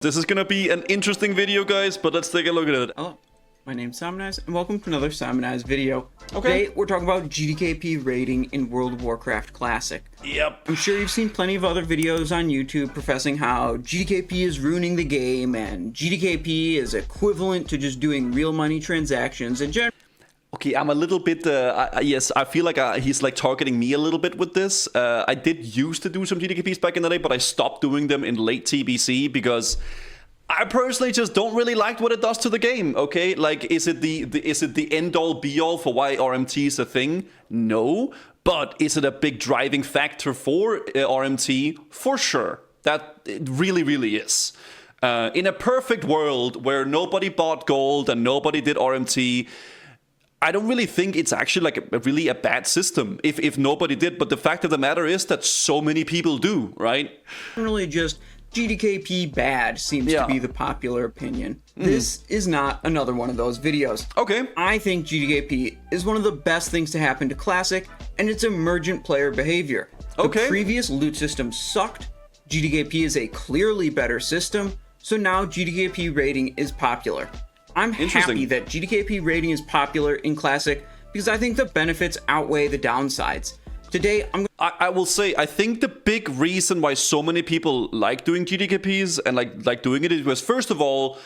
This is gonna be an interesting video, guys, but let's take a look at it. Hello, my name's Simonize, and welcome to another Simonize video. Okay. Today, we're talking about GDKP rating in World of Warcraft Classic. Yep. I'm sure you've seen plenty of other videos on YouTube professing how GDKP is ruining the game, and GDKP is equivalent to just doing real money transactions, and Okay, I'm a little bit, yes, I feel like he's like targeting me a little bit with this. I did used to do some GDKPs back in the day, but I stopped doing them in late TBC because I personally just don't really like what it does to the game, okay? Like, is it the end-all be-all for why RMT is a thing? No. But is it a big driving factor for RMT? For sure. That it really, really is. In a perfect world where nobody bought gold and nobody did RMT, I don't really think it's actually like a bad system if nobody did, but the fact of the matter is that so many people do, right? generally just GDKP bad seems to be the popular opinion. This is not another one of those videos. Okay. I think GDKP is one of the best things to happen to Classic, and it's emergent player behavior. Okay. The previous loot system sucked. GDKP is a clearly better system, so now GDKP rating is popular. I'm happy that GDKP rating is popular in Classic because I think the benefits outweigh the downsides. Today, I will say, I think the big reason why so many people like doing GDKPs and like doing it was, first of all,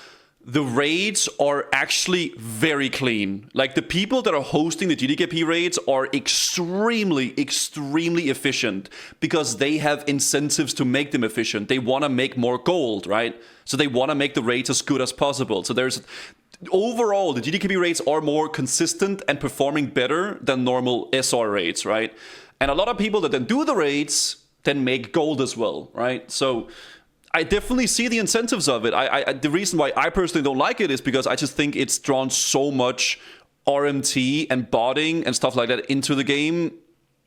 the raids are actually very clean. Like, the people that are hosting the GDKP raids are extremely efficient because they have incentives to make them efficient. They want to make more gold, right? So they want to make the raids as good as possible. So there's overall, the GDKP raids are more consistent and performing better than normal SR raids, right? And a lot of people that then do the raids then make gold as well, right? So I definitely see the incentives of it. The reason why I personally don't like it is because I just think it's drawn so much RMT and botting and stuff like that into the game,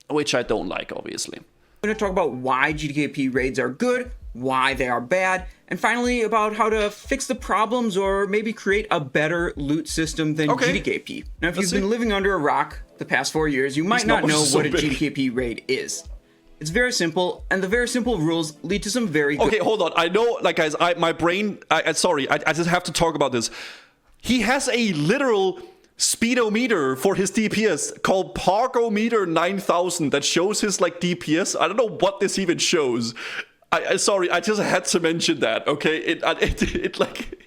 which I don't like, obviously. I'm going to talk about why GDKP raids are good, why they are bad, and finally about how to fix the problems or maybe create a better loot system than GDKP. Now, if you've been living under a rock the past 4 years, you might not know what a GDKP raid is. It's very simple, and the very simple rules lead to some very good... Okay, hold on. I know, like, guys, my brain... sorry, I just have to talk about this. He has a literal speedometer for his DPS called Pargometer 9000 that shows his, like, DPS. I don't know what this even shows. Sorry, I just had to mention that, okay? It like...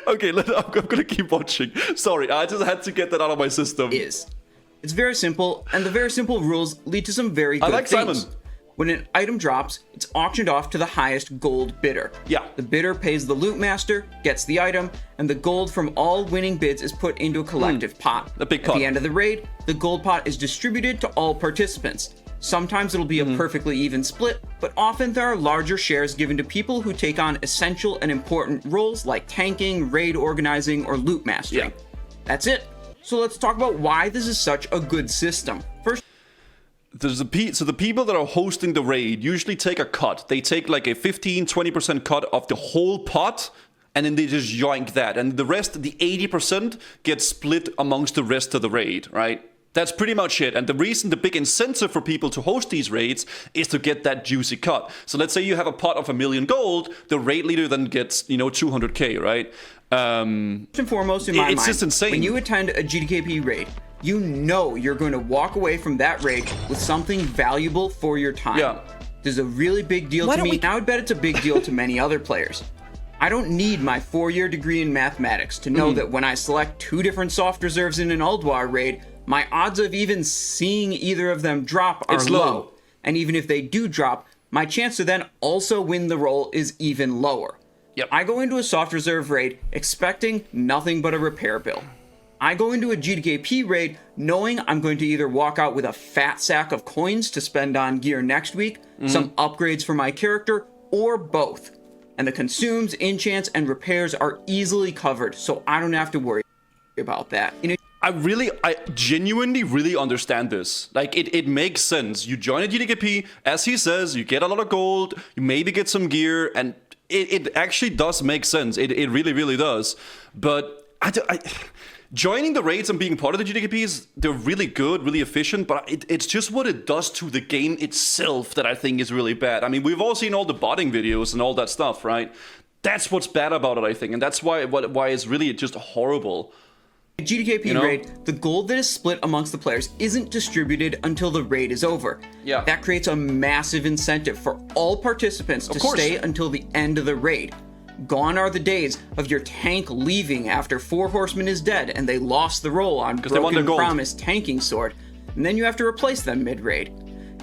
Okay, I'm gonna keep watching. Sorry, I just had to get that out of my system. It's very simple, and the very simple rules lead to some very good things. Simon. When an item drops, it's auctioned off to the highest gold bidder. Yeah. The bidder pays the loot master, gets the item, and the gold from all winning bids is put into a collective pot. A big pot. At the end of the raid, the gold pot is distributed to all participants. Sometimes it'll be a perfectly even split, but often there are larger shares given to people who take on essential and important roles like tanking, raid organizing, or loot mastering. Yeah. That's it. So let's talk about why this is such a good system. First, so the people that are hosting the raid usually take a cut. They take like a 15-20% cut of the whole pot, and then they just yoink that. And the rest, the 80%, gets split amongst the rest of the raid, right? That's pretty much it. And the reason, the big incentive for people to host these raids is to get that juicy cut. So let's say you have a pot of 1 million gold, the raid leader then gets, 200k, right? First and foremost, in my mind, it's just insane. When you attend a GDKP raid, you know you're going to walk away from that raid with something valuable for your time. Yeah. This is a really big deal to me, and I would bet it's a big deal to many other players. I don't need my 4-year degree in mathematics to know that when I select 2 different soft reserves in an Ulduar raid, my odds of even seeing either of them drop are low. And even if they do drop, my chance to then also win the role is even lower. Yep. I go into a soft reserve raid expecting nothing but a repair bill. I go into a GDKP raid knowing I'm going to either walk out with a fat sack of coins to spend on gear next week, some upgrades for my character, or both. And the consumes, enchants, and repairs are easily covered, so I don't have to worry about that. I genuinely really understand this. Like, it makes sense. You join a GDKP, as he says, you get a lot of gold, you maybe get some gear, and it actually does make sense. It really, really does. But joining the raids and being part of the GDKPs, they're really good, really efficient, but it's just what it does to the game itself that I think is really bad. I mean, we've all seen all the botting videos and all that stuff, right? That's what's bad about it, I think, and that's why it's really just horrible. GDKP raid, the gold that is split amongst the players isn't distributed until the raid is over. Yeah. That creates a massive incentive for all participants to stay until the end of the raid. Gone are the days of your tank leaving after 4 horsemen is dead and they lost the roll on Broken Promise tanking sword, and then you have to replace them mid-raid.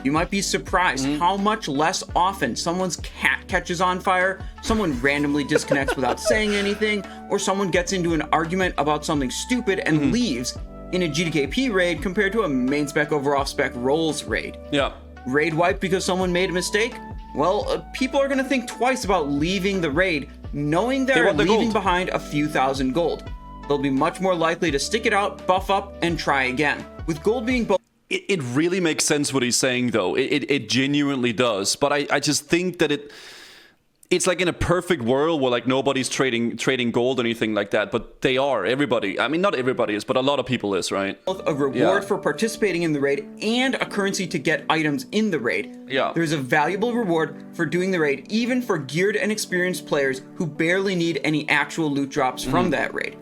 You might be surprised how much less often someone's cat catches on fire, someone randomly disconnects without saying anything, or someone gets into an argument about something stupid and leaves in a GDKP raid compared to a main spec over off spec roles raid. Yeah. Raid wipe because someone made a mistake? Well, people are going to think twice about leaving the raid, knowing they're leaving behind a few thousand gold. They'll be much more likely to stick it out, buff up, and try again. With gold being both. It really makes sense what he's saying, though. It genuinely does. But I just think that it's like in a perfect world where like nobody's trading gold or anything like that. But they are. Everybody. I mean, not everybody is, but a lot of people is, right? Both a reward for participating in the raid and a currency to get items in the raid. Yeah. There's a valuable reward for doing the raid, even for geared and experienced players who barely need any actual loot drops from that raid.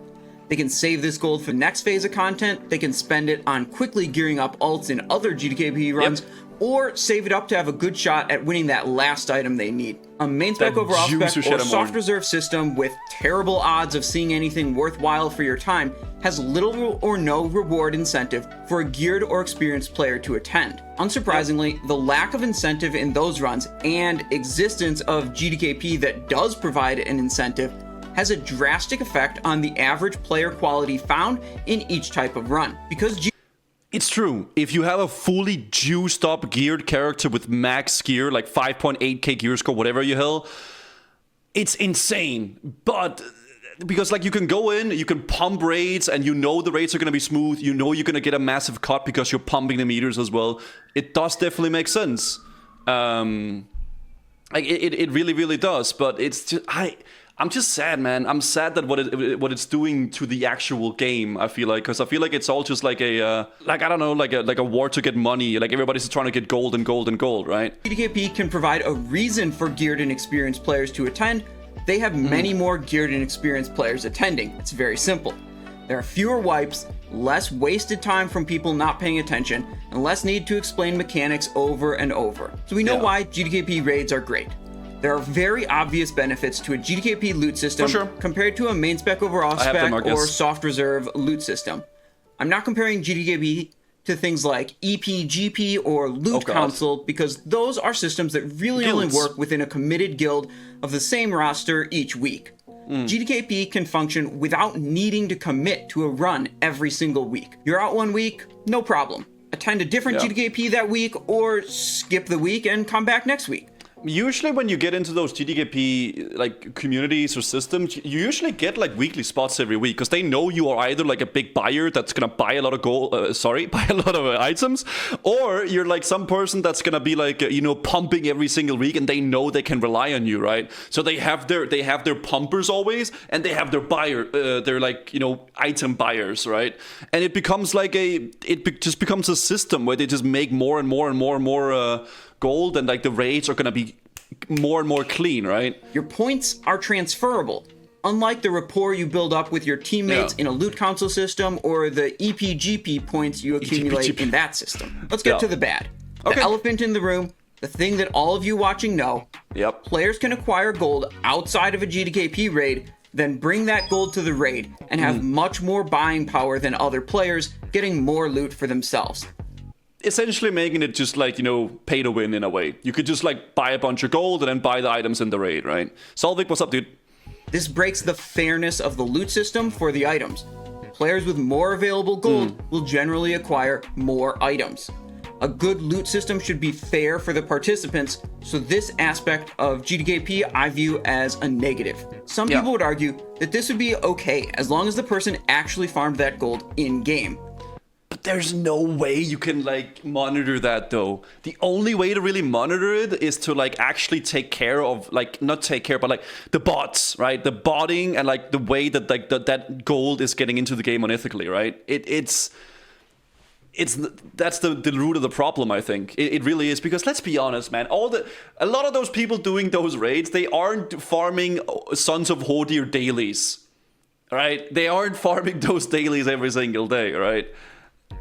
They can save this gold for the next phase of content, they can spend it on quickly gearing up ults in other GDKP runs, or save it up to have a good shot at winning that last item they need. A main spec over off spec or soft reserve system with terrible odds of seeing anything worthwhile for your time has little or no reward incentive for a geared or experienced player to attend. Unsurprisingly, the lack of incentive in those runs and existence of GDKP that does provide an incentive has a drastic effect on the average player quality found in each type of run. Because it's true. If you have a fully juiced up geared character with max gear, like 5.8k gear score, whatever you hell, it's insane. But because like you can go in, you can pump raids, and you know the raids are going to be smooth. You know you're going to get a massive cut because you're pumping the meters as well. It does definitely make sense. Like it really, really does. But it's just I'm just sad, man. I'm sad that what it's doing to the actual game. I feel like, because I feel like it's all just like a I don't know, like a war to get money. Like everybody's trying to get gold and gold and gold, right? GDKP can provide a reason for geared and experienced players to attend. They have many more geared and experienced players attending. It's very simple. There are fewer wipes, less wasted time from people not paying attention, and less need to explain mechanics over and over. So we know why GDKP raids are great. There are very obvious benefits to a GDKP loot system compared to a main spec over off spec or soft reserve loot system. I'm not comparing GDKP to things like EP, GP, or Loot Council because those are systems that really only work within a committed guild of the same roster each week. GDKP can function without needing to commit to a run every single week. You're out one week, no problem. Attend a different GDKP that week or skip the week and come back next week. Usually when you get into those GDKP like communities or systems, you usually get like weekly spots every week because they know you are either like a big buyer that's gonna buy a lot of buy a lot of items, or you're like some person that's gonna be like pumping every single week, and they know they can rely on you, right? So they have their pumpers always, and they have their buyer, they're like item buyers, right? And it becomes like just becomes a system where they just make more and more and more and more gold, and like the raids are gonna be more and more clean, right? Your points are transferable, unlike the rapport you build up with your teammates in a loot council system or the EPGP points you accumulate in that system. Let's get to the bad. The elephant in the room, the thing that all of you watching know. Players can acquire gold outside of a GDKP raid, then bring that gold to the raid and have much more buying power than other players, getting more loot for themselves. Essentially making it just like, pay to win in a way. You could just like buy a bunch of gold and then buy the items in the raid, right? Solvik, what's up, dude? This breaks the fairness of the loot system for the items. Players with more available gold will generally acquire more items. A good loot system should be fair for the participants, so this aspect of GDKP I view as a negative. Some people would argue that this would be okay as long as the person actually farmed that gold in-game. there's no way you can like monitor that though. The only way to really monitor it is to like actually take care of like not take care but like the bots, right? The botting and like the way that like that gold is getting into the game unethically, right? It's that's the root of the problem, I think. It really is, because let's be honest, man. A lot of those people doing those raids, they aren't farming Sons of Hodir dailies, right? They aren't farming those dailies every single day, right?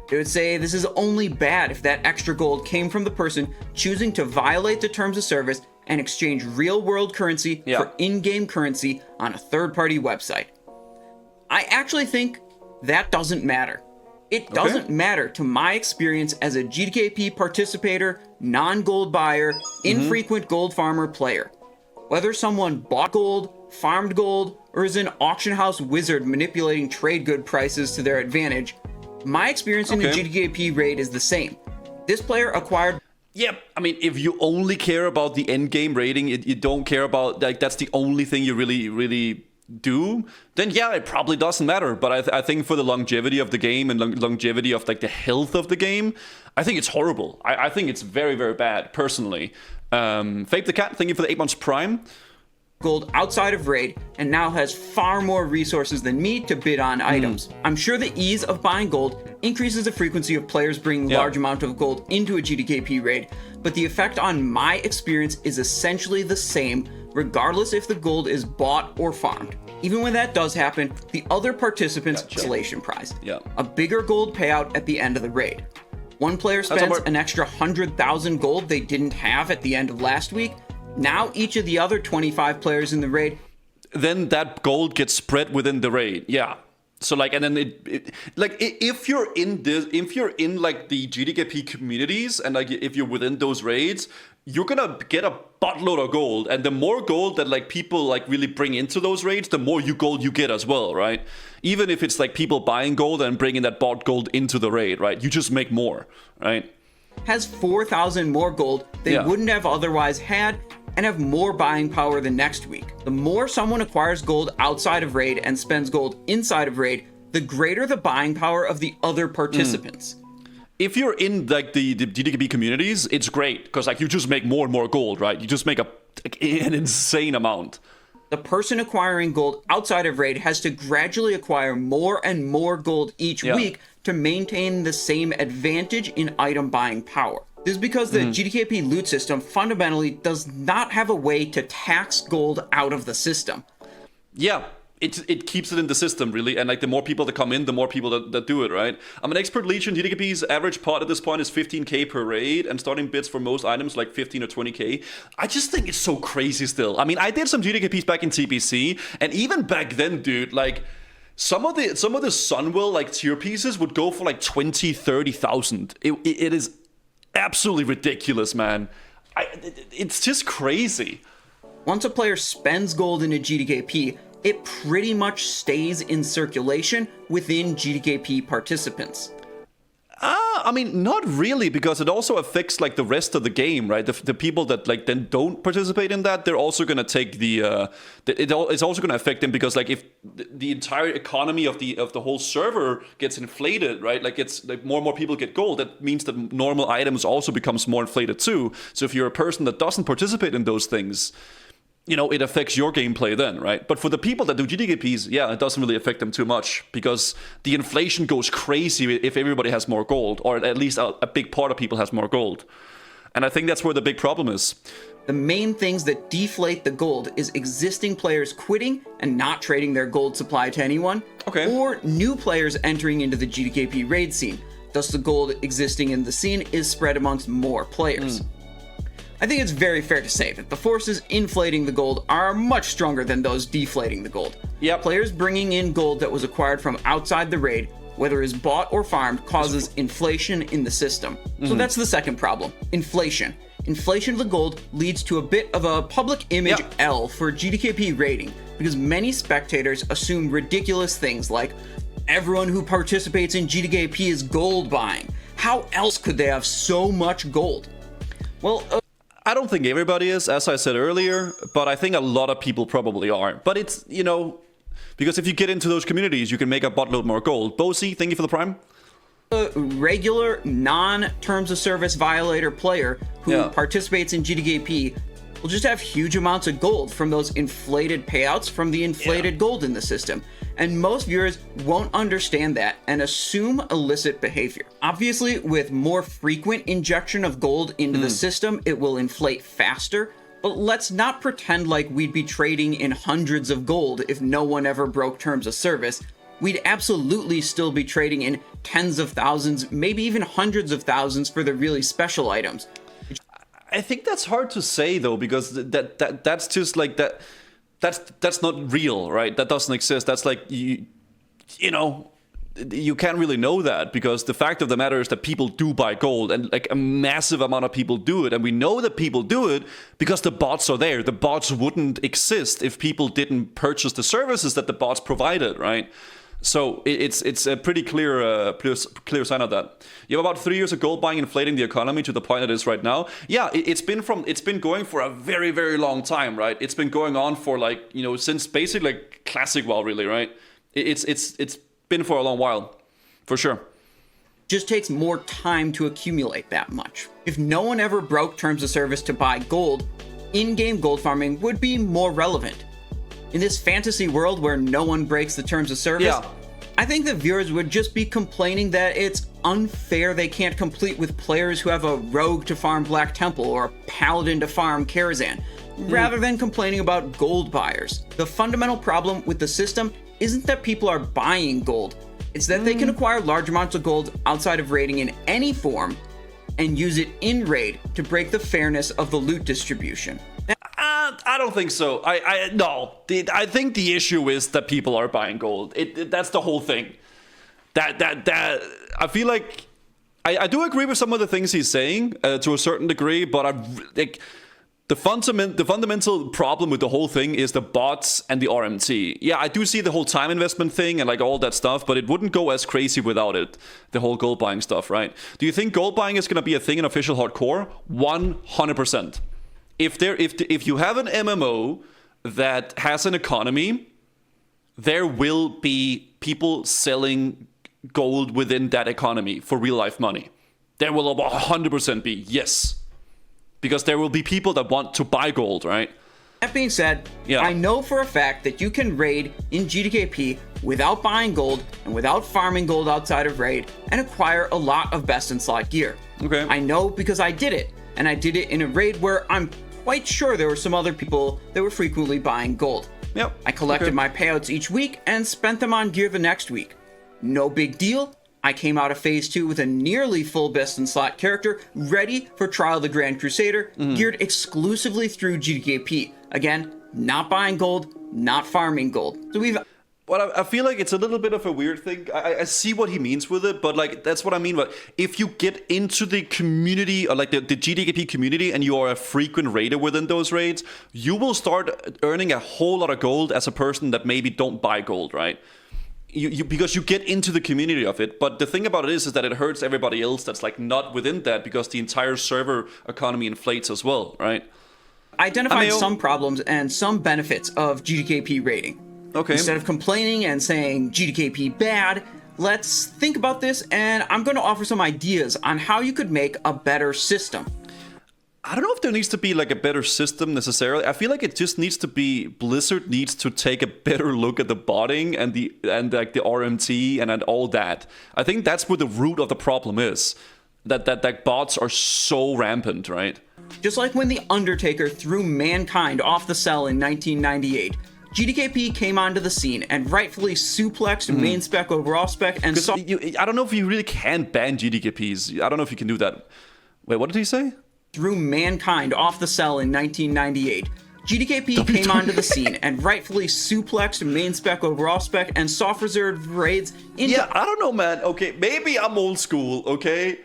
They would say this is only bad if that extra gold came from the person choosing to violate the terms of service and exchange real-world currency for in-game currency on a third-party website. I actually think that doesn't matter. It doesn't matter to my experience as a GDKP participator, non-gold buyer, infrequent gold farmer player. Whether someone bought gold, farmed gold, or is an auction house wizard manipulating trade good prices to their advantage, my experience in the GDKP raid is the same. This player acquired... Yep, I mean, if you only care about the end game rating, you don't care about, like, that's the only thing you really do, then yeah, it probably doesn't matter. But I think for the longevity of the game and longevity of like the health of the game, I think it's horrible. I think it's very, very bad, personally. Fape the Cat, thank you for the 8 months Prime. Gold outside of raid and now has far more resources than me to bid on items. I'm sure the ease of buying gold increases the frequency of players bringing large amount of gold into a GDKP raid, but the effect on my experience is essentially the same regardless if the gold is bought or farmed. Even when that does happen, the other participants' isolation prize. A bigger gold payout at the end of the raid. One player spends an extra 100,000 gold they didn't have at the end of last week. Now each of the other 25 players in the raid, then that gold gets spread within the raid. Yeah. So like, and then like if you're in like the GDKP communities and like if you're within those raids, you're gonna get a buttload of gold, and the more gold that like people like really bring into those raids, the more gold you get as well, right? Even if it's like people buying gold and bringing that bought gold into the raid, right? You just make more, right? Has 4,000 more gold they wouldn't have otherwise had, and have more buying power the next week. The more someone acquires gold outside of raid and spends gold inside of raid, the greater the buying power of the other participants. If you're in like the GDKP communities, it's great because like you just make more and more gold, right? You just make an insane amount. The person acquiring gold outside of raid has to gradually acquire more and more gold each week to maintain the same advantage in item buying power. This is because the GDKP loot system fundamentally does not have a way to tax gold out of the system. Yeah, it keeps it in the system, really, and like the more people that come in, the more people that do it, right? I'm an expert legion. GDKP's average pot at this point is 15k per raid, and starting bids for most items like 15 or 20k. I just think it's so crazy still. I mean, I did some GDKPs back in TPC, and even back then, dude, like some of the Sunwell like tier pieces would go for like 20,000-30,000. It is absolutely ridiculous, man. It's just crazy. Once a player spends gold in a GDKP, it pretty much stays in circulation within GDKP participants. I mean, not really, because it also affects like the rest of the game, right? The people that like then don't participate in that, they're also gonna take it's also gonna affect them, because like if the entire economy of the whole server gets inflated, right? Like it's like more and more people get gold. That means that normal items also becomes more inflated too. So if you're a person that doesn't participate in those things, you know, it affects your gameplay then, right? But for the people that do GDKPs, yeah, it doesn't really affect them too much, because the inflation goes crazy if everybody has more gold, or at least a big part of people has more gold. And I think that's where the big problem is. The main things that deflate the gold is existing players quitting and not trading their gold supply to anyone, or new players entering into the GDKP raid scene. Thus the gold existing in the scene is spread amongst more players. I think it's very fair to say that the forces inflating the gold are much stronger than those deflating the gold. Players bringing in gold that was acquired from outside the raid, whether it's bought or farmed, causes inflation in the system. So that's the second problem, inflation. Inflation of the gold leads to a bit of a public image L for GDKP raiding, because many spectators assume ridiculous things like, everyone who participates in GDKP is gold buying. How else could they have so much gold? Well, I don't think everybody is, as I said earlier, but I think a lot of people probably are. But it's, you know, because if you get into those communities, you can make a buttload more gold. Bosi, thank you for the Prime. A regular non-terms of service violator player who participates in GDKP will just have huge amounts of gold from those inflated payouts from the inflated gold in the system. And most viewers won't understand that and assume illicit behavior. Obviously, with more frequent injection of gold into the system, it will inflate faster. But let's not pretend like we'd be trading in hundreds of gold if no one ever broke terms of service. We'd absolutely still be trading in tens of thousands, maybe even hundreds of thousands for the really special items. I think that's hard to say though, because that's just like that. That's not real, right? That doesn't exist. That's like you know, you can't really know that, because the fact of the matter is that people do buy gold, and like a massive amount of people do it, and we know that people do it because the bots are there. The bots wouldn't exist if people didn't purchase the services that the bots provided, right? So it's a pretty clear sign of that. You have about 3 years of gold buying inflating the economy to the point it is right now. Yeah, it's been going for a very, very long time, right? It's been going on for like, you know, since basically like Classic WoW, really, right? It's been for a long while, for sure. Just takes more time to accumulate that much. If no one ever broke terms of service to buy gold, in-game gold farming would be more relevant. In this fantasy world where no one breaks the terms of service, I think the viewers would just be complaining that it's unfair they can't compete with players who have a rogue to farm Black Temple or a paladin to farm Karazhan, rather than complaining about gold buyers. The fundamental problem with the system isn't that people are buying gold, it's that they can acquire large amounts of gold outside of raiding in any form and use it in raid to break the fairness of the loot distribution. I don't think so. I think the issue is that people are buying gold. That's the whole thing. That I feel like I do agree with some of the things he's saying to a certain degree, but the fundamental problem with the whole thing is the bots and the RMT. Yeah, I do see the whole time investment thing and like all that stuff, but it wouldn't go as crazy without it. The whole gold buying stuff, right? Do you think gold buying is going to be a thing in official hardcore? 100%. If you have an MMO that has an economy, there will be people selling gold within that economy for real life money. There will 100% be, yes. Because there will be people that want to buy gold, right? That being said, I know for a fact that you can raid in GDKP without buying gold and without farming gold outside of raid and acquire a lot of best in slot gear. Okay. I know because I did it, and I did it in a raid where I'm quite sure there were some other people that were frequently buying gold. Yep. I collected my payouts each week and spent them on gear the next week. No big deal. I came out of Phase 2 with a nearly full best in slot character, ready for Trial of the Grand Crusader, geared exclusively through GDKP. Again, not buying gold, not farming gold. So Well, I feel like it's a little bit of a weird thing. I see what he means with it, but like that's what I mean. But if you get into the community, or like the GDKP community, and you are a frequent raider within those raids, you will start earning a whole lot of gold as a person that maybe don't buy gold, right? Because you get into the community of it. But the thing about it is that it hurts everybody else that's like not within that, because the entire server economy inflates as well, right? I identified some problems and some benefits of GDKP raiding. Okay. Instead of complaining and saying GDKP bad, let's think about this, and I'm going to offer some ideas on how you could make a better system. I don't know if there needs to be like a better system necessarily. I feel like it just needs to be Blizzard needs to take a better look at the botting and like the RMT and all that. I think that's where the root of the problem is. That bots are so rampant, right? Just like when The Undertaker threw Mankind off the cell in 1998, GDKP came onto the scene and rightfully suplexed main spec over off spec and I don't know if you really can ban GDKPs. I don't know if you can do that. Wait, what did he say? Threw Mankind off the cell in 1998. GDKP came onto the scene and rightfully suplexed main spec over off spec and soft reserved raids into... Yeah, I don't know, man. Okay, maybe I'm old school, okay?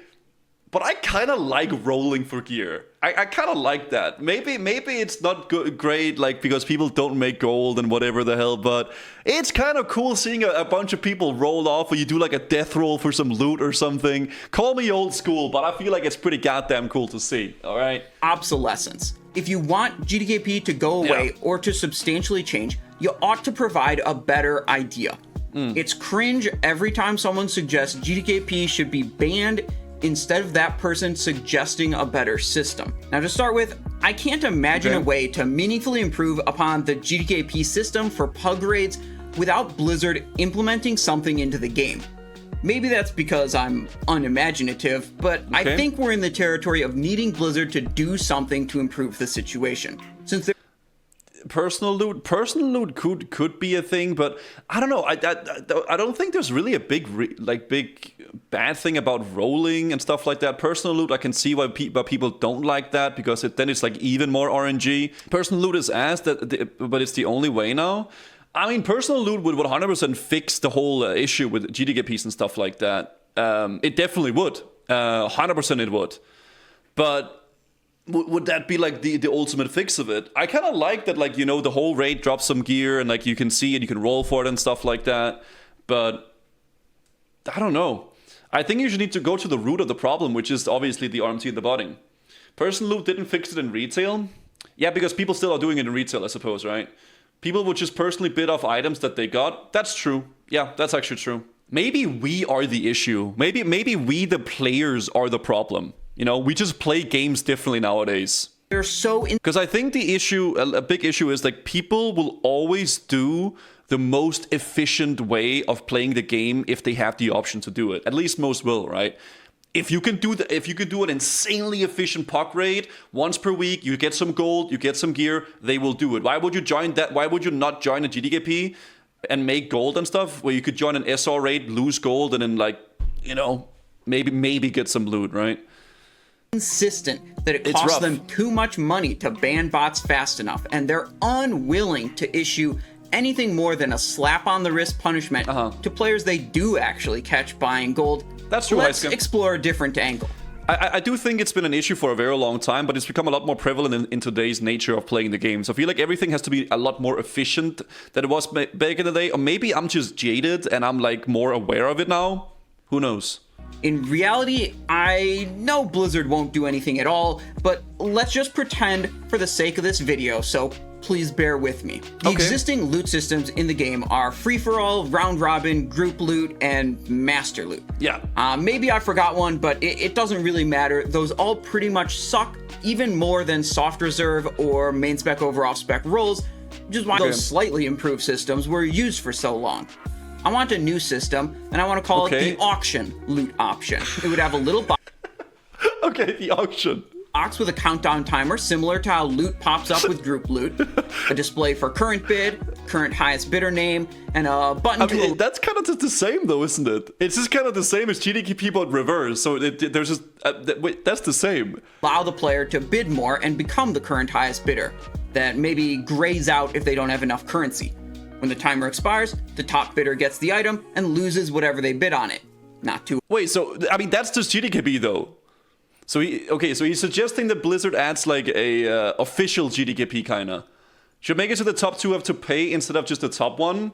But I kind of like rolling for gear. I kind of like that. Maybe it's not great, like, because people don't make gold and whatever the hell, but it's kind of cool seeing a bunch of people roll off, or you do like a death roll for some loot or something. Call me old school, but I feel like it's pretty goddamn cool to see, all right? Obsolescence. If you want GDKP to go away or to substantially change, you ought to provide a better idea. It's cringe every time someone suggests GDKP should be banned instead of that person suggesting a better system. Now, to start with, I can't imagine a way to meaningfully improve upon the GDKP system for pug raids without Blizzard implementing something into the game. Maybe that's because I'm unimaginative, but I think we're in the territory of needing Blizzard to do something to improve the situation. Since personal loot could be a thing, but I don't know. I don't think there's really a big bad thing about rolling and stuff like that. Personal loot, I can see why people don't like that, because then it's like even more RNG. Personal loot is ass, but it's the only way now. I mean, personal loot would 100% fix the whole issue with GDKPs and stuff like that. It definitely would. 100% it would. But would that be like the ultimate fix of it? I kind of like that, like, you know, the whole raid drops some gear and like you can see it, you can roll for it and stuff like that. But I don't know. I think you should need to go to the root of the problem, which is obviously the RMT and the botting. Personal loot didn't fix it in retail. Yeah, because people still are doing it in retail, I suppose, right? People would just personally bid off items that they got. That's true. Yeah, that's actually true. Maybe we are the issue. Maybe we, the players, are the problem. You know, we just play games differently nowadays. they're so... Because I think the issue, a big issue is like people will always do the most efficient way of playing the game if they have the option to do it. At least most will, right? If you can do an insanely efficient puck raid once per week, you get some gold, you get some gear, they will do it. Why would you join that? Why would you not join a GDKP and make gold and stuff where you could join an SR raid, lose gold, and then, like, you know, maybe get some loot, right? Consistent that it costs them too much money to ban bots fast enough, and they're unwilling to issue anything more than a slap on the wrist punishment to players they do actually catch buying gold. That's true. Let's explore a different angle. I do think it's been an issue for a very long time, but it's become a lot more prevalent in today's nature of playing the game. So I feel like everything has to be a lot more efficient than it was back in the day. Or maybe I'm just jaded and I'm like more aware of it now. Who knows? In reality, I know Blizzard won't do anything at all, but let's just pretend for the sake of this video, so please bear with me. The existing loot systems in the game are free-for-all, round-robin, group loot, and master loot. Yeah. Maybe I forgot one, but it doesn't really matter. Those all pretty much suck, even more than soft reserve or main spec over off spec rolls, which is why those slightly improved systems were used for so long. I want a new system, and I want to call it the auction loot option. It would have a little box. The auction. Box with a countdown timer, similar to how loot pops up with group loot. A display for current bid, current highest bidder name, and a button that's kind of just the same, though, isn't it? It's just kind of the same as GDKP but reverse. So there's just wait, that's the same. Allow the player to bid more and become the current highest bidder. That maybe grays out if they don't have enough currency. When the timer expires, the top bidder gets the item and loses whatever they bid on it. Not too... Wait, so, I mean, that's just GDKP, though. So, so he's suggesting that Blizzard adds, like, a official GDKP, kinda. Should make it so the top two have to pay instead of just the top one?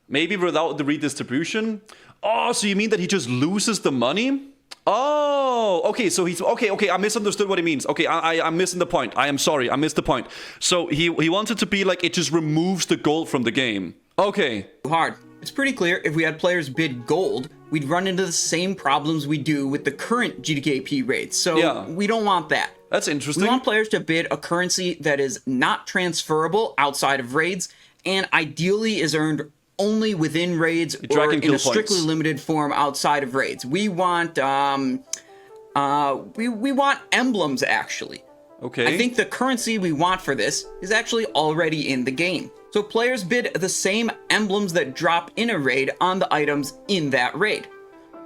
Maybe without the redistribution? Oh, so you mean that he just loses the money? Oh, okay, so he's... Okay, I misunderstood what he means. Okay, I'm missing the point. I am sorry, I missed the point. So he wanted to be like, it just removes the gold from the game. Okay. Hard. It's pretty clear if we had players bid gold, we'd run into the same problems we do with the current GDKP rates. So we don't want that. That's interesting. We want players to bid a currency that is not transferable outside of raids, and ideally is earned only within raids or in a strictly limited form outside of raids. We want we want emblems, actually. Okay. I think the currency we want for this is actually already in the game. So players bid the same emblems that drop in a raid on the items in that raid.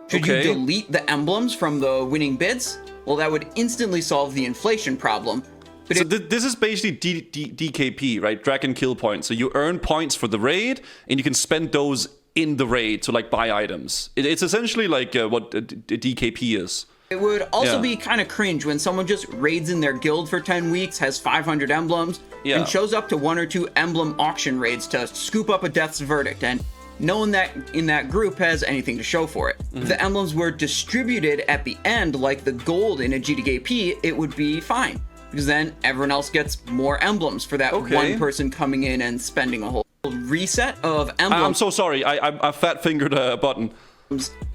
Should you delete the emblems from the winning bids? Well, that would instantly solve the inflation problem. But so this is basically DKP, right? Drag and kill points. So you earn points for the raid, and you can spend those in the raid to, like, buy items. It's essentially like what DKP is. It would also be kind of cringe when someone just raids in their guild for 10 weeks, has 500 emblems, and shows up to 1 or 2 emblem auction raids to scoop up a death's verdict, and no one that in that group has anything to show for it. If the emblems were distributed at the end like the gold in a GDKP, it would be fine. Because then everyone else gets more emblems for that one person coming in and spending a whole reset of emblems. I'm so sorry. I fat fingered a button.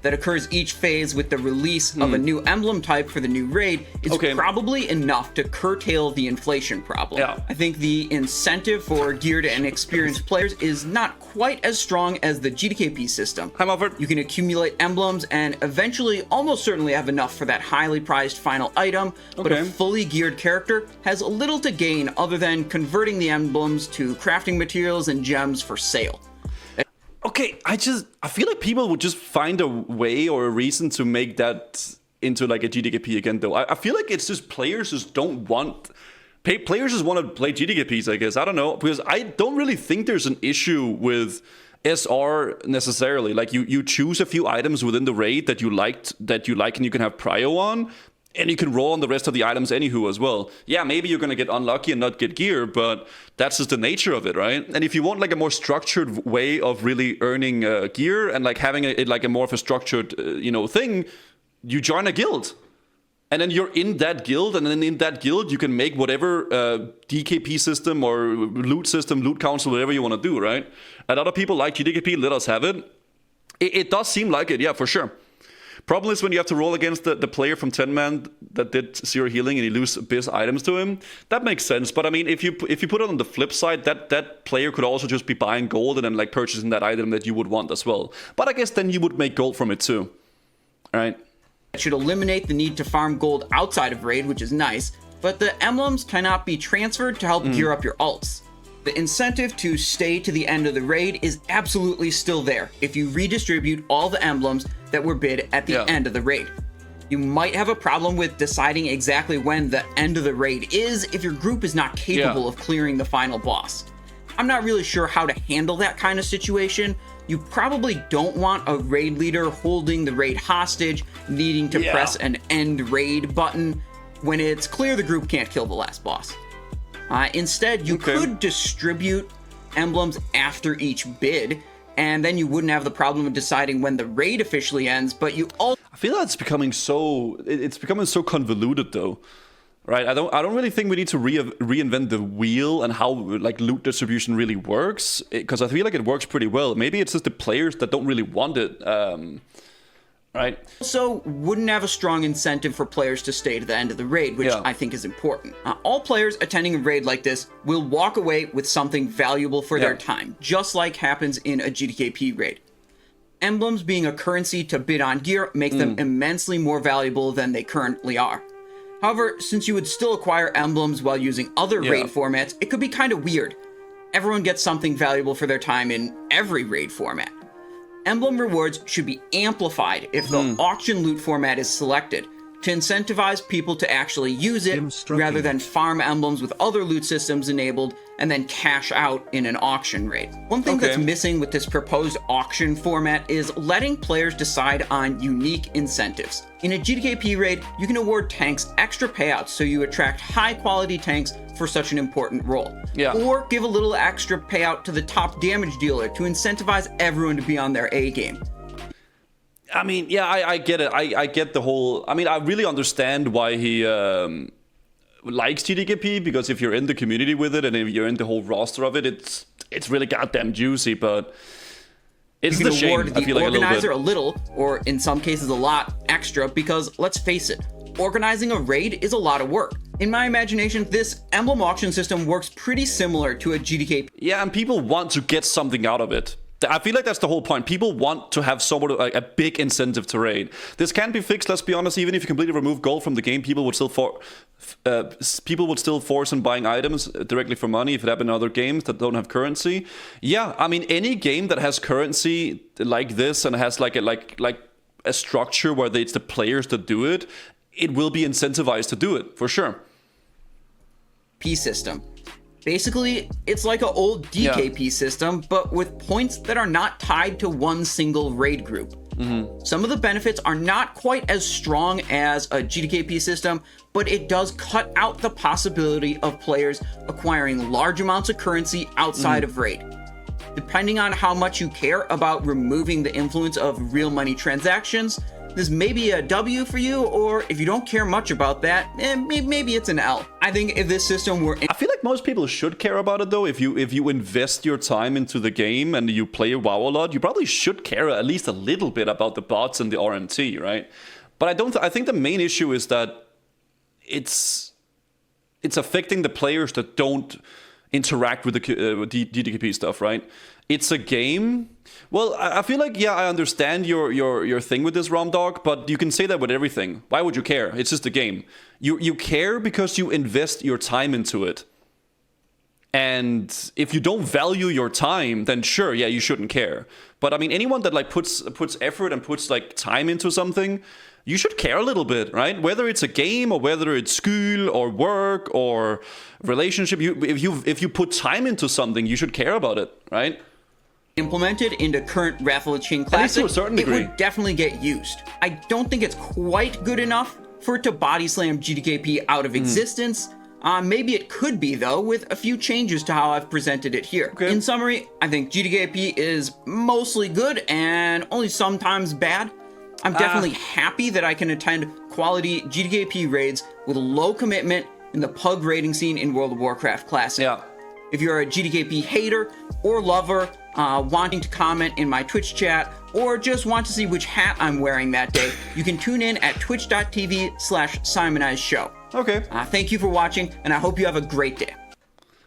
That occurs each phase with the release of a new emblem type for the new raid is probably enough to curtail the inflation problem. Yeah. I think the incentive for geared and experienced players is not quite as strong as the GDKP system. Hi, Alfred. You can accumulate emblems and eventually almost certainly have enough for that highly prized final item, but a fully geared character has little to gain other than converting the emblems to crafting materials and gems for sale. Okay, I feel like people would just find a way or a reason to make that into like a GDKP again, though. I feel like it's just players just don't want... Players just want to play GDKPs, I guess. I don't know, because I don't really think there's an issue with SR necessarily. Like, you choose a few items within the raid that you like and you can have prio on, and you can roll on the rest of the items anywho as well. Yeah, maybe you're going to get unlucky and not get gear, but that's just the nature of it, right? And if you want like a more structured way of really earning gear and like having a more of a structured, thing, you join a guild. And then you're in that guild, and then in that guild, you can make whatever DKP system or loot council, whatever you want to do, right? And other people like GDKP, let us have it. It does seem like it, yeah, for sure. Problem is when you have to roll against the player from 10-man that did 0 healing and you lose Abyss items to him, that makes sense. But I mean, if you put it on the flip side, that player could also just be buying gold and then like purchasing that item that you would want as well. But I guess then you would make gold from it too, all right? It should eliminate the need to farm gold outside of raid, which is nice, but the emblems cannot be transferred to help gear up your alts. The incentive to stay to the end of the raid is absolutely still there if you redistribute all the emblems that were bid at the end of the raid. You might have a problem with deciding exactly when the end of the raid is if your group is not capable of clearing the final boss. I'm not really sure how to handle that kind of situation. You probably don't want a raid leader holding the raid hostage, needing to press an end raid button when it's clear the group can't kill the last boss. Instead, you could distribute emblems after each bid, and then you wouldn't have the problem of deciding when the raid officially ends, but you also... I feel like it's becoming so convoluted, though. Right? I don't really think we need to reinvent the wheel and how like loot distribution really works, because I feel like it works pretty well. Maybe it's just the players that don't really want it. Right. Also, wouldn't have a strong incentive for players to stay to the end of the raid, which I think is important. All players attending a raid like this will walk away with something valuable for their time, just like happens in a GDKP raid. Emblems being a currency to bid on gear makes them immensely more valuable than they currently are. However, since you would still acquire emblems while using other raid formats, it could be kind of weird. Everyone gets something valuable for their time in every raid format. Emblem rewards should be amplified if the auction loot format is selected, to incentivize people to actually use it rather than farm emblems with other loot systems enabled and then cash out in an auction raid. One thing that's missing with this proposed auction format is letting players decide on unique incentives. In a GDKP raid, you can award tanks extra payouts so you attract high quality tanks for such an important role. Or give a little extra payout to the top damage dealer to incentivize everyone to be on their A game. I mean, yeah, I get it. I get the whole... I mean, I really understand why he likes GDKP, because if you're in the community with it and if you're in the whole roster of it, it's really goddamn juicy, but it's you the can award shame. I feel the like organizer a little, or in some cases a lot, extra, because let's face it, organizing a raid is a lot of work. In my imagination, this emblem auction system works pretty similar to a GDKP. Yeah, and people want to get something out of it. I feel like that's the whole point. People want to have somewhat of a big incentive to raid. This can be fixed, let's be honest. Even if you completely remove gold from the game, people would still force on buying items directly for money if it happened in other games that don't have currency. Yeah, I mean, any game that has currency like this and has like a structure where it's the players that do it, it will be incentivized to do it, for sure. P system. Basically, it's like an old DKP system, but with points that are not tied to one single raid group. Some of the benefits are not quite as strong as a GDKP system, but it does cut out the possibility of players acquiring large amounts of currency outside of raid. Depending on how much you care about removing the influence of real money transactions, this may be a W for you, or if you don't care much about that, maybe it's an L. I think if this system were... I feel like most people should care about it though. If you invest your time into the game and you play WoW a lot, you probably should care at least a little bit about the bots and the RMT, right? But I think the main issue is that it's affecting the players that don't interact with the GDKP stuff, right? It's a game. Well, I feel like, yeah, I understand your thing with this, Romdog, but you can say that with everything. Why would you care? It's just a game. You care because you invest your time into it. And if you don't value your time, then sure, yeah, you shouldn't care. But I mean, anyone that like puts effort and puts like time into something, you should care a little bit, right? Whether it's a game or whether it's school or work or relationship, if you put time into something, you should care about it, right? Implemented into current Wrath of the King Classic, to a certain degree. It would definitely get used. I don't think it's quite good enough for it to body slam GDKP out of existence. Maybe it could be, though, with a few changes to how I've presented it here. Okay. In summary, I think GDKP is mostly good and only sometimes bad. I'm definitely happy that I can attend quality GDKP raids with low commitment in the pug raiding scene in World of Warcraft Classic. Yeah. If you're a GDKP hater or lover, wanting to comment in my Twitch chat, or just want to see which hat I'm wearing that day, you can tune in at twitch.tv/SimonizedShow. Okay. Thank you for watching, and I hope you have a great day.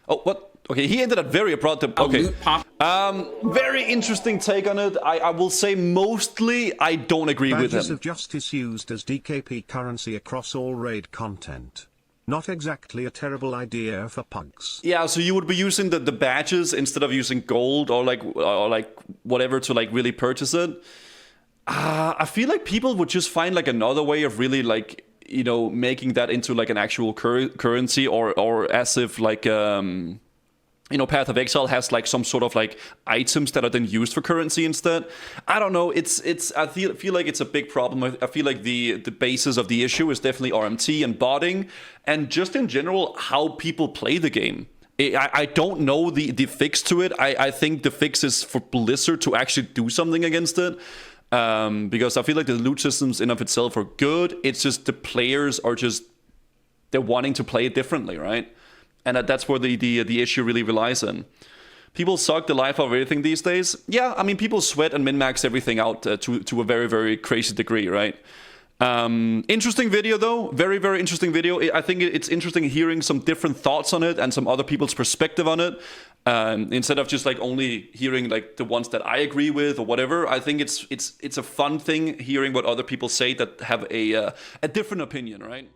Oh, what? Okay, he ended up very abrupt. Okay. Very interesting take on it. I will say mostly I don't agree with him. Badges of Justice used as DKP currency across all raid content. Not exactly a terrible idea for pugs. Yeah, so you would be using the badges instead of using gold or like whatever to like really purchase it. I feel like people would just find like another way of really like, you know, making that into like an actual currency or as if like you know, Path of Exile has like some sort of like items that are then used for currency instead. I don't know. I feel like it's a big problem. I feel like the basis of the issue is definitely RMT and botting, and just in general how people play the game. I don't know the fix to it. I think the fix is for Blizzard to actually do something against it. Because I feel like the loot systems in of itself are good. It's just the players are just, they're wanting to play it differently, right? And that's where the issue really relies on. People suck the life out of everything these days. Yeah, I mean, people sweat and min-max everything out to a very, very crazy degree, right? Interesting video, though. Very, very interesting video. I think it's interesting hearing some different thoughts on it and some other people's perspective on it. Instead of just like only hearing like the ones that I agree with or whatever. I think it's a fun thing hearing what other people say that have a different opinion, right?